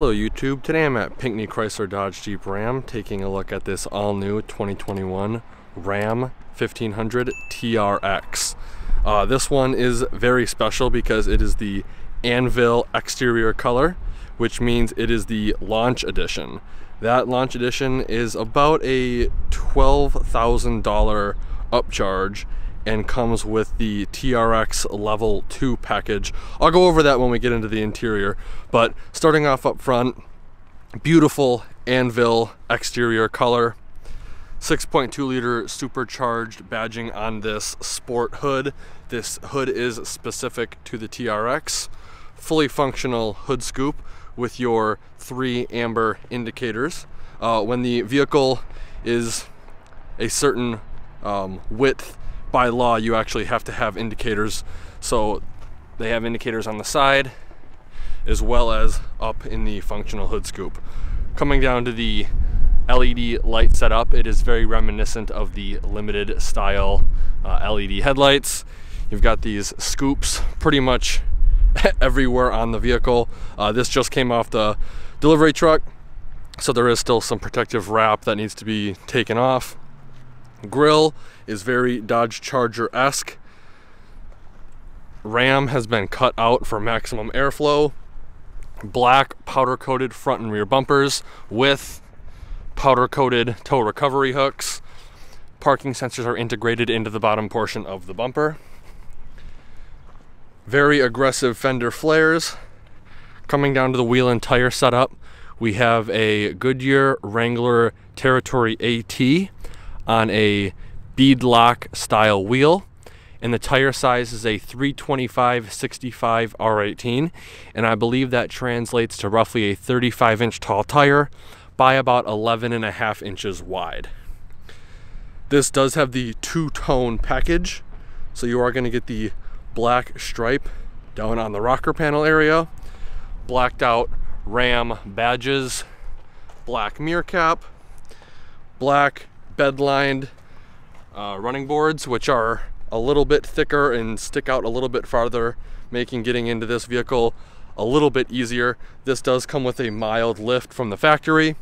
Hello YouTube, today I'm at Pinckney Chrysler Dodge Jeep Ram taking a look at this all-new 2021 Ram 1500 TRX. This one is very special because it is the anvil exterior color, which means it is the launch edition. That launch edition is about a $12,000 upcharge and comes with the TRX Level 2 package. I'll go over that when we get into the interior, but starting off up front, beautiful anvil exterior color, 6.2 liter supercharged badging on this sport hood. This hood is specific to the TRX. Fully functional hood scoop with your 3 amber indicators. When the vehicle is a certain width, by law, you actually have to have indicators. So they have indicators on the side as well as up in the functional hood scoop. Coming down to the LED light setup, it is very reminiscent of the limited style LED headlights. You've got these scoops pretty much everywhere on the vehicle. This just came off the delivery truck, so there is still some protective wrap that needs to be taken off. Grille is very Dodge Charger-esque. Ram has been cut out for maximum airflow. Black powder-coated front and rear bumpers with powder-coated tow recovery hooks. Parking sensors are integrated into the bottom portion of the bumper. Very aggressive fender flares. Coming down to the wheel and tire setup, we have a Goodyear Wrangler Territory AT on a beadlock style wheel, and the tire size is a 325/65 R18, and I believe that translates to roughly a 35-inch tall tire by about 11.5 inches wide. This does have the two-tone package, so you are going to get the black stripe down on the rocker panel area, blacked out Ram badges, black mirror cap, black bed-lined running boards, which are a little bit thicker and stick out a little bit farther, making getting into this vehicle a little bit easier. This does come with a mild lift from the factory.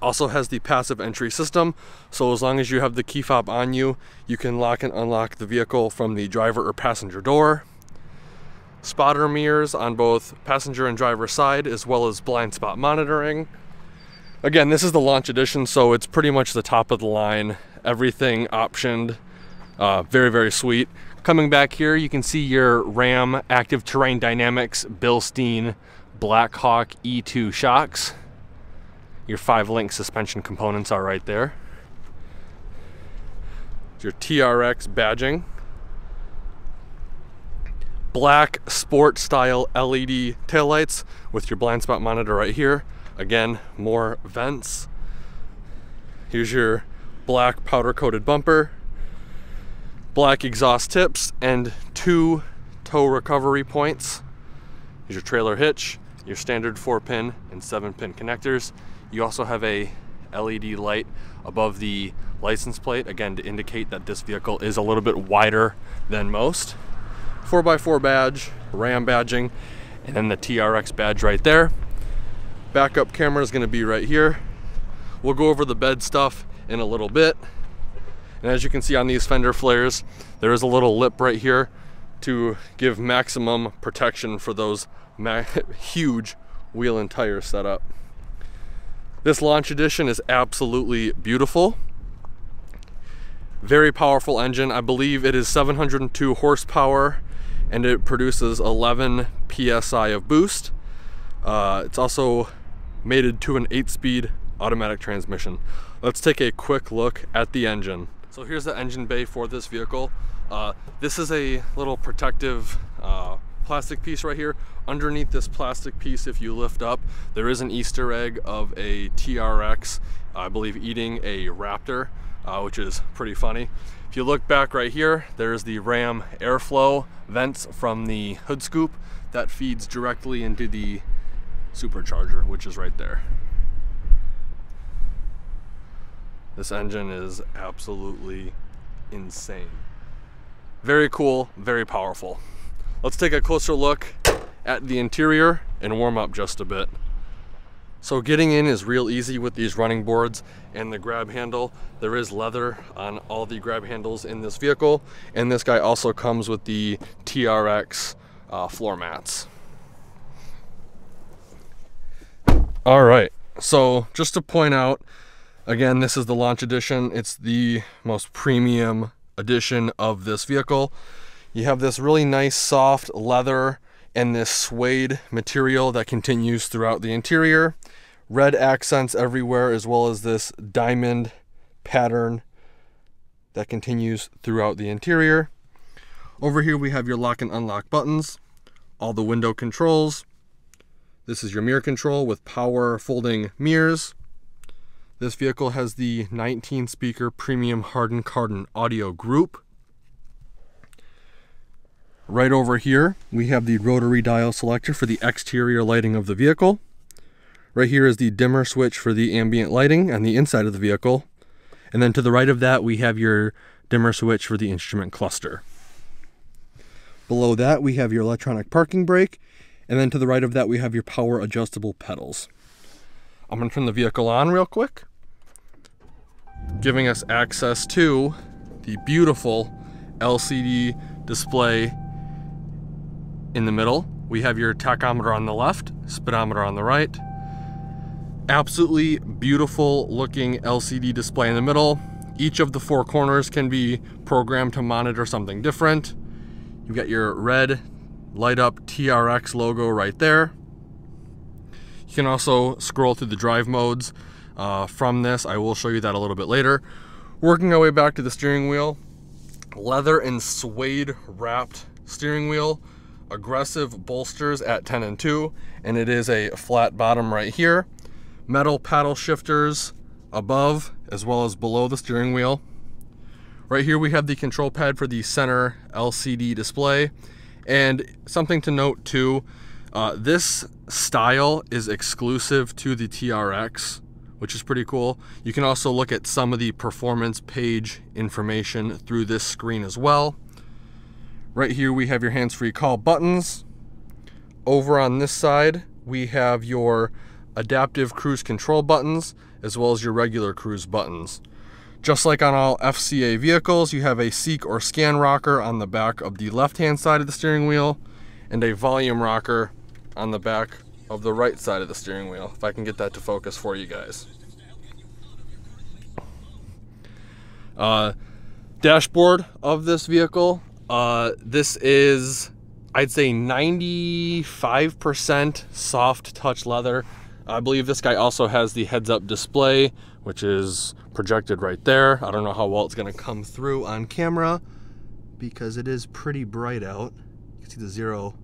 Also has the passive entry system, so as long as you have the key fob on you, you can lock and unlock the vehicle from the driver or passenger door. Spotter mirrors on both passenger and driver side, as well as blind spot monitoring. Again, this is the launch edition, so it's pretty much the top of the line. Everything optioned. Very, very sweet. Coming back here, you can see your Ram Active Terrain Dynamics Bilstein Blackhawk E2 shocks. Your 5-link suspension components are right there. Your TRX badging. Black sport style LED taillights with your blind spot monitor right here. Again, more vents. Here's your black powder coated bumper, black exhaust tips, and 2 tow recovery points. Here's your trailer hitch, your standard 4-pin and 7-pin connectors. You also have a LED light above the license plate, again to indicate that this vehicle is a little bit wider than most. 4x4 badge, Ram badging, and then the TRX badge right there. Backup camera is going to be right here. We'll go over the bed stuff in a little bit. And as you can see on these fender flares, there is a little lip right here to give maximum protection for those huge wheel and tire setup. This launch edition is absolutely beautiful. Very powerful engine. I believe it is 702 horsepower and it produces 11 PSI of boost. It's also mated to an 8-speed automatic transmission. Let's take a quick look at the engine. So here's the engine bay for this vehicle. This is a little protective plastic piece right here. Underneath this plastic piece, if you lift up, there is an Easter egg of a TRX, I believe, eating a Raptor, which is pretty funny. If you look back right here, there's the Ram airflow vents from the hood scoop that feeds directly into the supercharger, which is right there. This engine is absolutely insane. Very cool, very powerful. Let's take a closer look at the interior and warm up just a bit. So getting in is real easy with these running boards and the grab handle. There is leather on all the grab handles in this vehicle, and this guy also comes with the TRX floor mats. All right, so just to point out, again, this is the launch edition. It's the most premium edition of this vehicle. You have this really nice soft leather and this suede material that continues throughout the interior. Red accents everywhere, as well as this diamond pattern that continues throughout the interior. Over here we have your lock and unlock buttons, all the window controls. This is your mirror control with power folding mirrors. This vehicle has the 19 speaker premium hardened carbon audio group. Right over here, we have the rotary dial selector for the exterior lighting of the vehicle. Right here is the dimmer switch for the ambient lighting on the inside of the vehicle. And then to the right of that, we have your dimmer switch for the instrument cluster. Below that, we have your electronic parking brake. And then to the right of that, we have your power adjustable pedals. I'm going to turn the vehicle on real quick, giving us access to the beautiful LCD display in the middle. We have your tachometer on the left, speedometer on the right. Absolutely beautiful looking LCD display in the middle. Each of the four corners can be programmed to monitor something different. You've got your red light up TRX logo right there. You can also scroll through the drive modes from this. I will show you that a little bit later. Working our way back to the steering wheel, leather and suede wrapped steering wheel, aggressive bolsters at 10 and 2, and it is a flat bottom right here. Metal paddle shifters above as well as below the steering wheel. Right here we have the control pad for the center LCD display. And something to note too, this style is exclusive to the TRX, which is pretty cool. You can also look at some of the performance page information through this screen as well. Right here we have your hands-free call buttons. Over on this side we have your adaptive cruise control buttons as well as your regular cruise buttons. Just like on all FCA vehicles, you have a seek or scan rocker on the back of the left-hand side of the steering wheel and a volume rocker on the back of the right side of the steering wheel, if I can get that to focus for you guys. Dashboard of this vehicle. This is, I'd say, 95% soft touch leather. I believe this guy also has the heads-up display, which is projected right there. I don't know how well it's going to come through on camera because it is pretty bright out. You can see the 0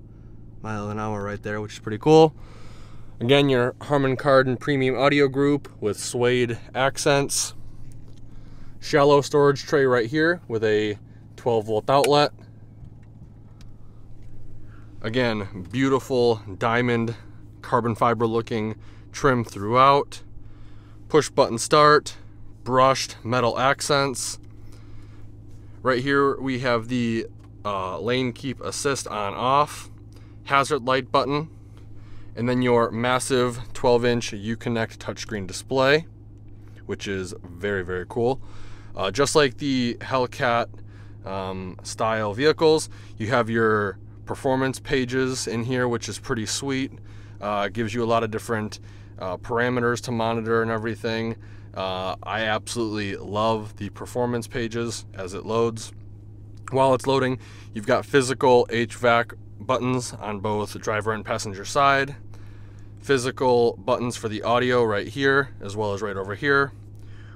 mile an hour right there, which is pretty cool. Again, your Harman Kardon premium audio group with suede accents. Shallow storage tray right here with a 12-volt outlet. Again, beautiful diamond carbon fiber looking trim throughout. Push button start, brushed metal accents. Right here we have the lane keep assist on off, hazard light button, and then your massive 12-inch Uconnect touchscreen display, which is very, very cool. Just like the Hellcat style vehicles, you have your performance pages in here, which is pretty sweet. Gives you a lot of different parameters to monitor and everything. I absolutely love the performance pages as it loads. While it's loading, you've got physical HVAC buttons on both driver and passenger side. Physical buttons for the audio right here, as well as right over here.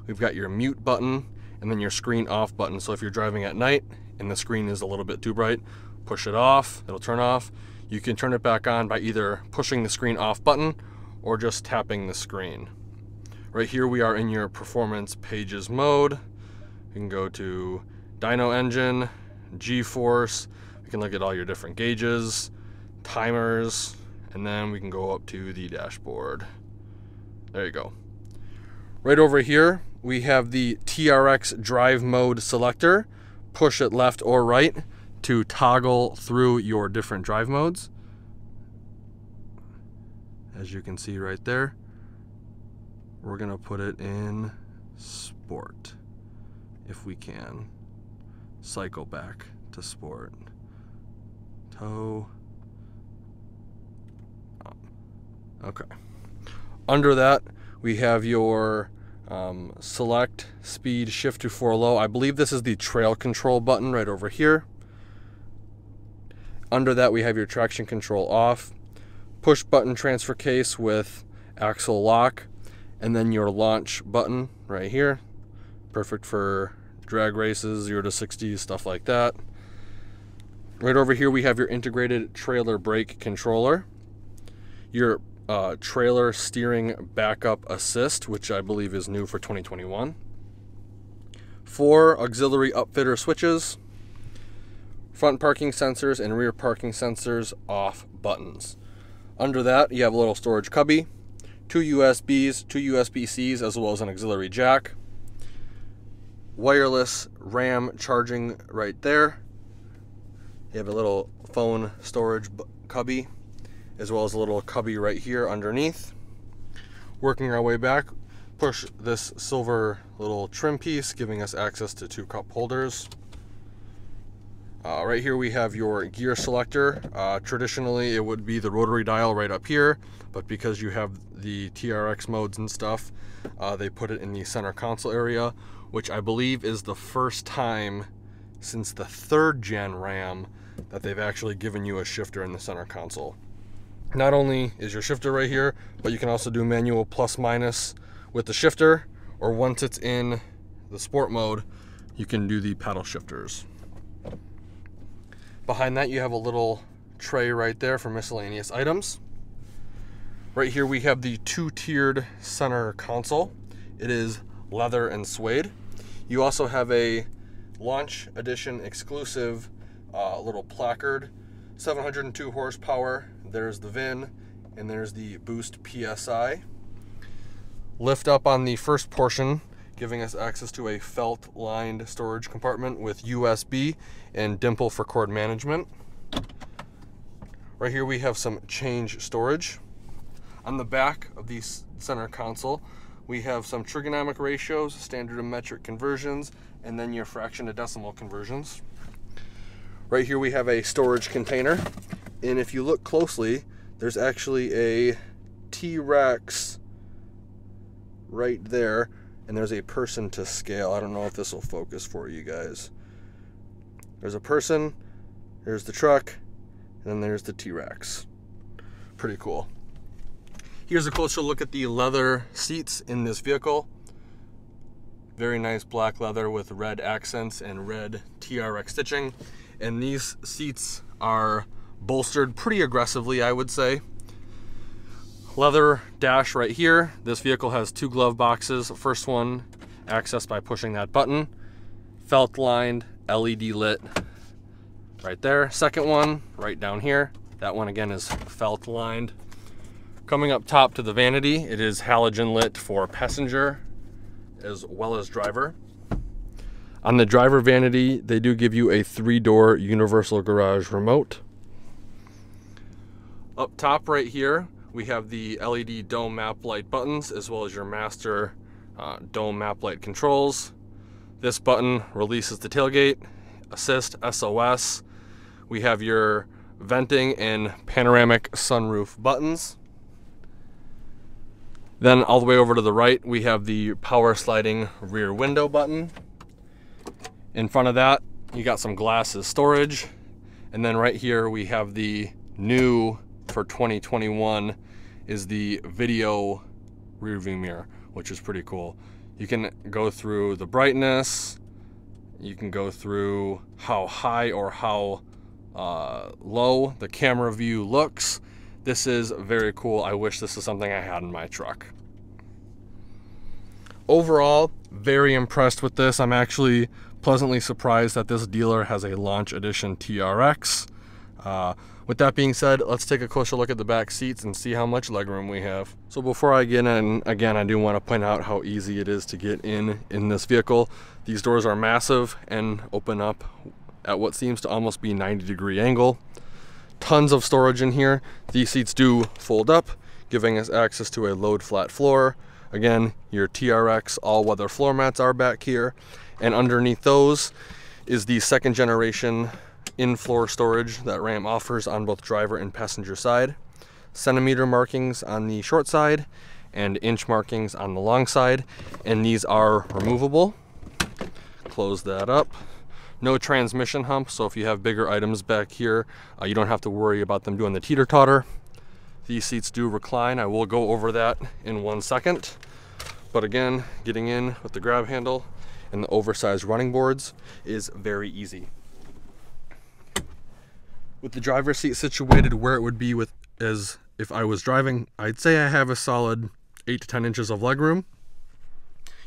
We've got your mute button and then your screen off button. So if you're driving at night and the screen is a little bit too bright, push it off, it'll turn off. You can turn it back on by either pushing the screen off button or just tapping the screen. Right here we are in your performance pages mode. You can go to dyno engine, G-force, we can look at all your different gauges, timers, and then we can go up to the dashboard. There you go. Right over here we have the TRX drive mode selector. Push it left or right to toggle through your different drive modes. As you can see right there, We're gonna put it in sport if we can. Cycle back to sport. Toe. Okay. Under that, we have your select, speed, shift to 4 low. I believe this is the trail control button right over here. Under that, we have your traction control off, push button transfer case with axle lock, and then your launch button right here. Perfect for drag races, 0 to 60, stuff like that. Right over here, we have your integrated trailer brake controller, your trailer steering backup assist, which I believe is new for 2021. 4 auxiliary upfitter switches, front parking sensors and rear parking sensors off buttons. Under that, you have a little storage cubby, 2 USBs, 2 USB-Cs, as well as an auxiliary jack. Wireless RAM charging right there. You have a little phone storage cubby, as well as a little cubby right here underneath. Working our way back, push this silver little trim piece, giving us access to 2 cup holders. Right here we have your gear selector. Traditionally it would be the rotary dial right up here, but because you have the TRX modes and stuff, they put it in the center console area, which I believe is the first time since the 3rd gen Ram that they've actually given you a shifter in the center console. Not only is your shifter right here, but you can also do manual plus minus with the shifter, or once it's in the sport mode, you can do the paddle shifters. Behind that, you have a little tray right there for miscellaneous items. Right here, we have the 2-tiered center console. It is leather and suede. You also have a launch edition exclusive little placard, 702 horsepower. There's the VIN, and there's the boost PSI. Lift up on the first portion, giving us access to a felt-lined storage compartment with USB and dimple for cord management. Right here we have some change storage. On the back of the center console, we have some trigonometric ratios, standard and metric conversions, and then your fraction to decimal conversions. Right here we have a storage container, and if you look closely, there's actually a TRX right there, and there's a person to scale. I don't know if this will focus for you guys. There's a person, there's the truck, and then there's the TRX. Pretty cool. Here's a closer look at the leather seats in this vehicle. Very nice black leather with red accents and red TRX stitching. And these seats are bolstered pretty aggressively, I would say. Leather dash right here. This vehicle has 2 glove boxes. First one accessed by pushing that button. Felt lined, LED lit right there. Second one right down here. That one again is felt lined. Coming up top to the vanity, it is halogen lit for passenger as well as driver. On the driver vanity, they do give you a 3-door universal garage remote. Up top right here, we have the LED dome map light buttons, as well as your master dome map light controls. This button releases the tailgate, assist, SOS. We have your venting and panoramic sunroof buttons. Then all the way over to the right, we have the power sliding rear window button. In front of that, you got some glasses storage. And then right here, we have the new for 2021 is the video rear view mirror, which is pretty cool. You can go through the brightness. You can go through how high or how low the camera view looks. This is very cool. I wish this is something I had in my truck. Overall, very impressed with this. I'm actually pleasantly surprised that this dealer has a launch edition TRX. With that being said, let's take a closer look at the back seats and see how much legroom we have. So before I get in, again, I do want to point out how easy it is to get in this vehicle. These doors are massive and open up at what seems to almost be 90-degree angle. Tons of storage in here. These seats do fold up, giving us access to a load flat floor, Again, your TRX all-weather floor mats are back here, and underneath those is the second generation in-floor storage that Ram offers on both driver and passenger side. Centimeter markings on the short side and inch markings on the long side, and these are removable. Close that up. No transmission hump, so if you have bigger items back here, you don't have to worry about them doing the teeter-totter. These seats do recline. I will go over that in 1 second. But again, getting in with the grab handle and the oversized running boards is very easy. With the driver's seat situated where it would be with as if I was driving, I'd say I have a solid 8 to 10 inches of legroom.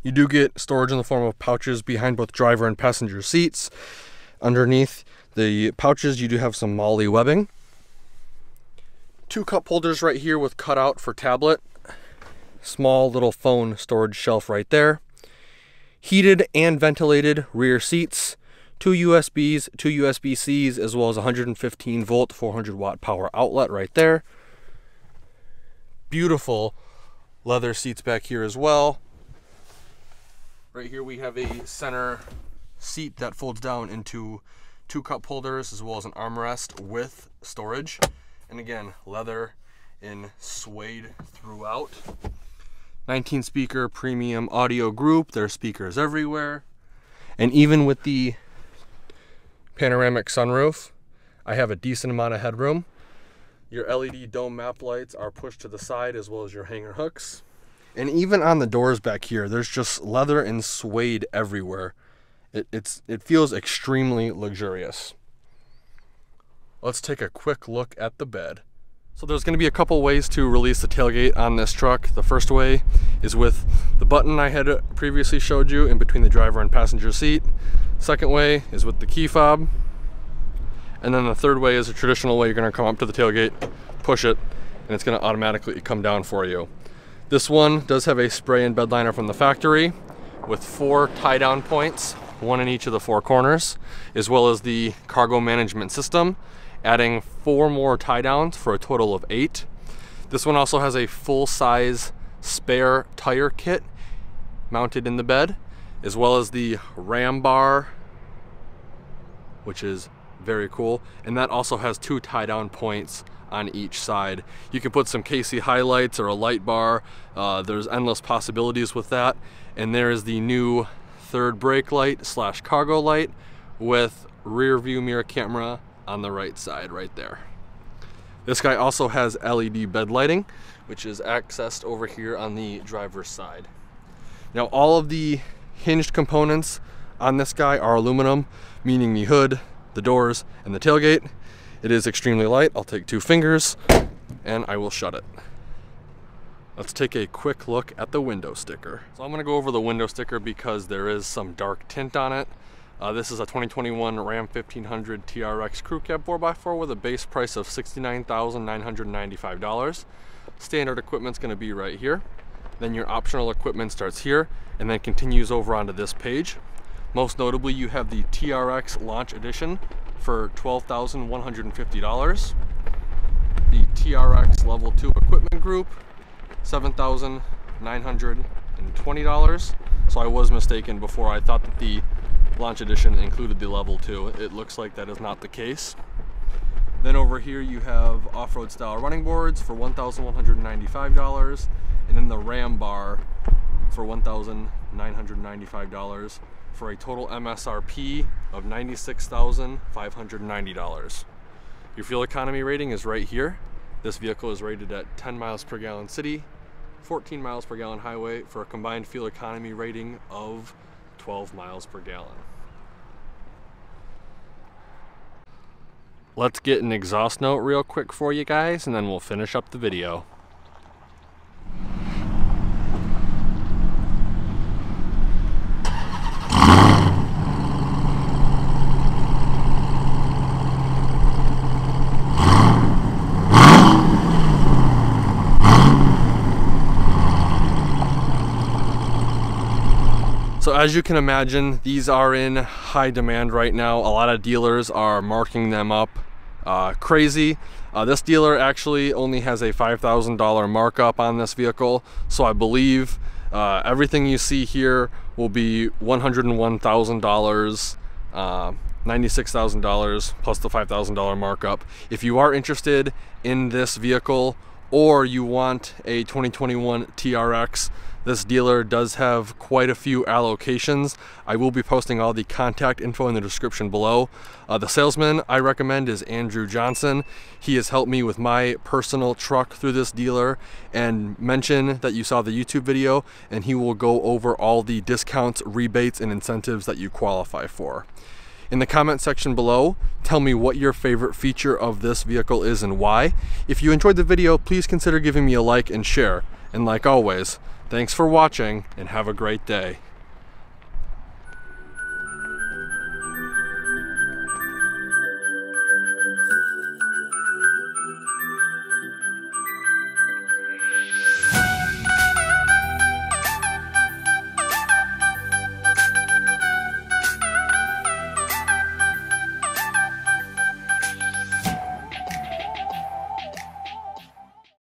You do get storage in the form of pouches behind both driver and passenger seats. Underneath the pouches, you do have some MOLLE webbing. 2 cup holders right here with cutout for tablet. Small little phone storage shelf right there. Heated and ventilated rear seats. 2 USBs, 2 USB-Cs, as well as 115 volt, 400 watt power outlet right there. Beautiful leather seats back here as well. Right here we have a center seat that folds down into 2 cup holders as well as an armrest with storage. And again, leather and suede throughout. 19 speaker premium audio group. There are speakers everywhere. And even with the panoramic sunroof, I have a decent amount of headroom. Your LED dome map lights are pushed to the side as well as your hanger hooks. And even on the doors back here, there's just leather and suede everywhere. It feels extremely luxurious. Let's take a quick look at the bed. So there's going to be a couple ways to release the tailgate on this truck. The first way is with the button I had previously showed you in between the driver and passenger seat. Second way is with the key fob. And then the third way is a traditional way. You're going to come up to the tailgate, push it, and it's going to automatically come down for you. This one does have a spray and bed liner from the factory with 4 tie down points, 1 in each of the 4 corners, as well as the cargo management system, adding 4 more tie downs for a total of 8. This one also has a full-size spare tire kit mounted in the bed, as well as the ram bar, which is very cool, and that also has 2 tie down points on each side. You can put some KC highlights or a light bar. There's endless possibilities with that. And there is the new 3rd brake light / cargo light with rear view mirror camera on the right side right there. This guy also has LED bed lighting, which is accessed over here on the driver's side. Now all of the hinged components on this guy are aluminum, meaning the hood, the doors, and the tailgate. It is extremely light. I'll take 2 fingers and I will shut it. Let's take a quick look at the window sticker. So I'm going to go over the window sticker because there is some dark tint on it. This is a 2021 Ram 1500 TRX Crew Cab 4x4 with a base price of $69,995. Standard equipment's going to be right here. Then your optional equipment starts here and then continues over onto this page. Most notably, you have the TRX Launch Edition for $12,150. The TRX Level 2 Equipment Group, $7,920. So I was mistaken before. I thought that the Launch Edition included the Level 2. It looks like that is not the case. Then over here you have off-road style running boards for $1,195, and then the ram bar for $1,995 for a total MSRP of $96,590. Your fuel economy rating is right here. This vehicle is rated at 10 miles per gallon city, 14 miles per gallon highway for a combined fuel economy rating of 12 miles per gallon. Let's get an exhaust note real quick for you guys and then we'll finish up the video. So as you can imagine, these are in high demand right now. A lot of dealers are marking them up crazy. This dealer actually only has a $5,000 markup on this vehicle, so I believe everything you see here will be $101,000, $96,000 plus the $5,000 markup. If you are interested in this vehicle or you want a 2021 TRX, this dealer does have quite a few allocations. I will be posting all the contact info in the description below. The salesman I recommend is Andrew Johnson. He has helped me with my personal truck through this dealer, and mention that you saw the YouTube video and he will go over all the discounts, rebates, and incentives that you qualify for. In the comment section below, tell me what your favorite feature of this vehicle is and why. If you enjoyed the video, please consider giving me a like and share. And like always, thanks for watching and have a great day.